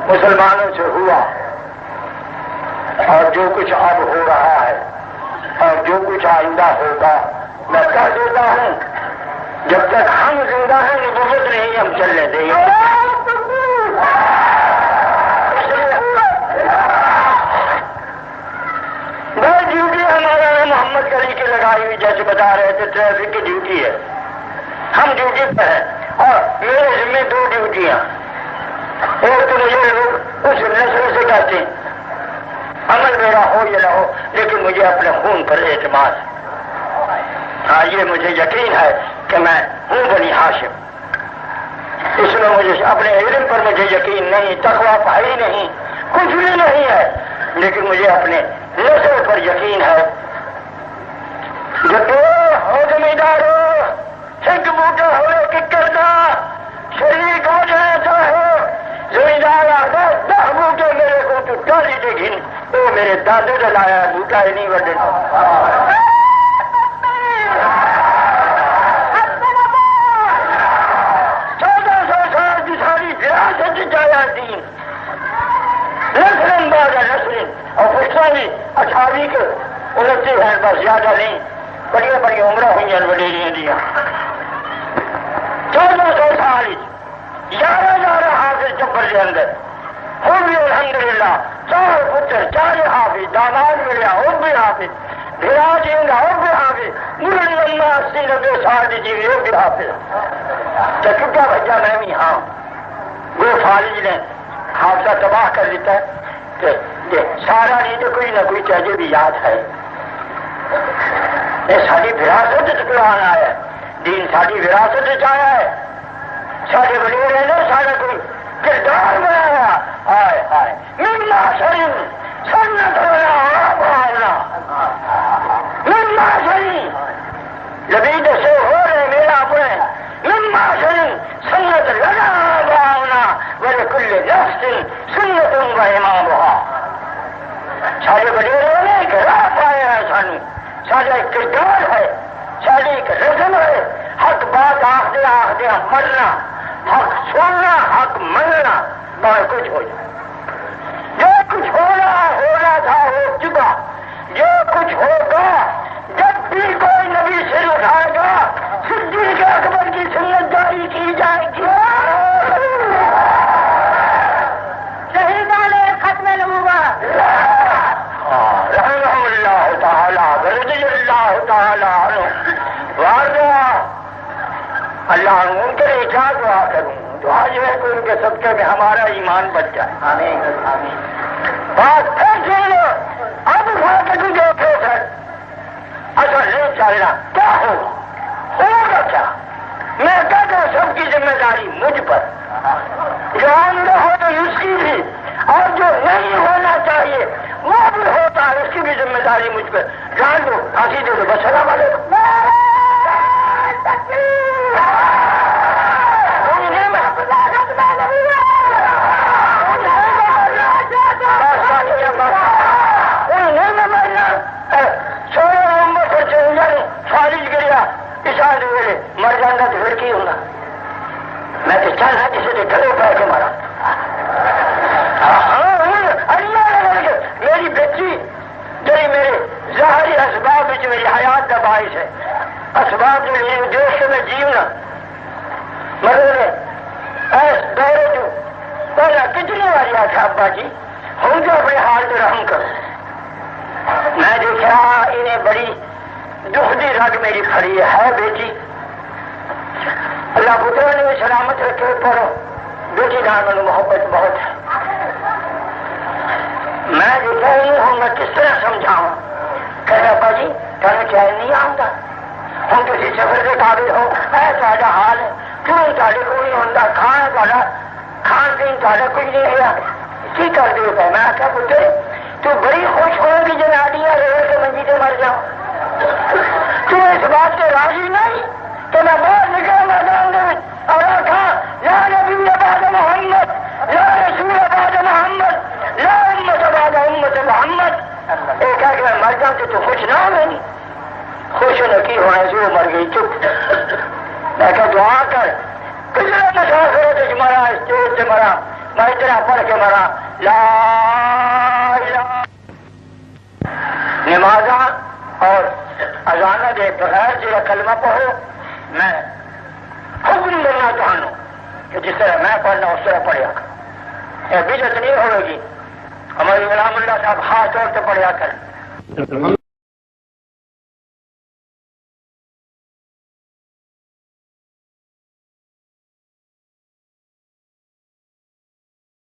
مسلمانوں سے ہوا اور جو کچھ اب ہو رہا ہے اور جو کچھ آئندہ ہوگا، میں کہہ دیتا ہوں جب تک ہم زندہ ہیں نبوت نہیں ہم چلنے دیں گے۔ بہت ڈیوٹی ہمارا محمد علی کی لگائی ہوئی، جیسے بتا رہے تھے ٹریفک کی ڈیوٹی ہے، ہم ڈیوٹی پہ ہیں اور میرے ذمہ دو ڈیوٹیاں، ایک تو مجھے لوگ اس نسل سے کہتے ہیں عمل میرا ہو یا نہ ہو لیکن مجھے اپنے خون پر اعتماد، ہاں یہ مجھے یقین ہے کہ میں ہوں بنی ہاشم، اس میں مجھے اپنے علم پر مجھے یقین نہیں، تقویٰ ہی نہیں، کچھ بھی نہیں ہے، لیکن مجھے اپنے نسل پر یقین ہے۔ جب ہو زمیندار ہو سکھ بوٹے ہوئے کہ کرنا شریک ہو جانا چاہو زمیندار آتا 10 بوٹے میرے کو تو ڈالی دے گھن وہ میرے دادے سے لایا بوٹا ہی نہیں وڈے 1400 سال کی ساری وراثت جایا دین نسل بعد نسل اور پشتالی 28 کے 29 ہیں بس زیادہ نہیں، بڑی بڑی عمریں ہوئی ہیں وڈیریاں دیا 1400 سال 11 حافظ جبر کے اندر ہوگی الحمدللہ 4 پتر 4 حافظ داماد ملیا وہ بھی حافظ بھیرا جیوں گا وہ بھی حافظ مرن لما 80-90 سال کی جیوی وہ بھی حافظ تو چکا بھجا میں بھی ہاں وہ فالج نے حادثہ تباہ کر دیتا ہے کہ سارا نہیں تو کوئی نہ کوئی چاہیے بھی یاد ہے، یہ ساری وراثت قرآن آیا ہے، دین ساری وراثت آیا ہے، سارے وڈیر ہے نا سارا کوئی کردار بنایا آئے آئے مما شریم سنت ہونا آباؤنا مما شریم لبید سے ہو رہے میرا اپنے مما شریم سنت لنا آباؤنا ولکل نفس سنت و امامها سارے وڈیروں نے ایک راہ پایا ہے، سانو سارا ایک کردار ہے، ساری ایک رسم ہے، حق بات آخدے مرنا، حق سننا، حق مننا، بہت کچھ ہو جائے، جو کچھ ہونا تھا ہو چکا، جو کچھ ہوگا جب بھی کوئی نبی سر اٹھائے گا صدیق اکبر کی سنت جاری کی جائے گی، شہیدان ختم نبوت رحمہ اللہ تعالی رضی اللہ تعالی عنہ وارضا اللہ ان کے لیے کیا دعا کروں، دعا جو ہے کہ ان کے صدقے میں ہمارا ایمان بچ جائے، آمین آمین۔ بات پھر سن لو، اب اٹھا کے تو دیکھو سر اصل نہیں چلنا کیا ہوگا کیا، میں کہتا ہوں سب کی ذمہ داری مجھ پر، جو آمدہ ہو تو اس کی بھی اور جو نہیں ہونا چاہیے وہ بھی ہوتا ہے اس کی بھی ذمہ داری مجھ پر، جان دو پھانسی دے دو بس، السلام علیکم۔ مر جانا تو پھر کی ہونا، میں تو چاہنا کسی نے گلے پہ کے مارا، میری بچی جی میرے ظاہری اسباب میری حیات کا باعث ہے، اسباب جو میرے دیش سے میں جیونا مگر ایس دورے جو پہلا کتنی باری آتا ابا جی ہوں جو اپنے حال پہ رحم کرو، میں دیکھا انہیں بڑی دکھدی رگ میری پھڑی ہے بیٹی، اللہ پتر نے سلامت رکھے پر بیٹی نال میں محبت بہت ہے، میں دیکھا نہیں ہوں میں کس طرح سمجھاؤں، کہ ابا جی تمہیں چین نہیں آتا، ہوں کسی سفر کے قابل ہو تا حال ہے کیوں تے کو نہیں ہوتا، کھان پین تا کچھ نہیں ہے کی کر دے گا، میں آخیا پتر تو بڑی خوش ہوگی جنادیاں رہ کے منجی سے مر جاؤ، تو اس بات سے راضی نہیں کہ میں باہر نکلا میدان اور آخا لا نبی بعد محمد لا رسول بعد محمد لا امت بعد امت محمد، ایک ہے کہ میں مر جاؤں تو خوش نہ ہو گئی، خوش ہونے کی ہونا سے وہ مر گئی چپ، تے مرا، میں اتنا پڑھ کے مرا لا الہ۔ نمازاں اور اذاناں دے بغیر جڑا کلمہ پڑھو، میں حکم دینا چاہوں کہ جس طرح میں پڑھنا اس طرح پڑھیا کر، یہ بدعت نہیں ہوئے گی۔ ہمارے غلام اللہ صاحب خاص طور سے پڑھیا کر۔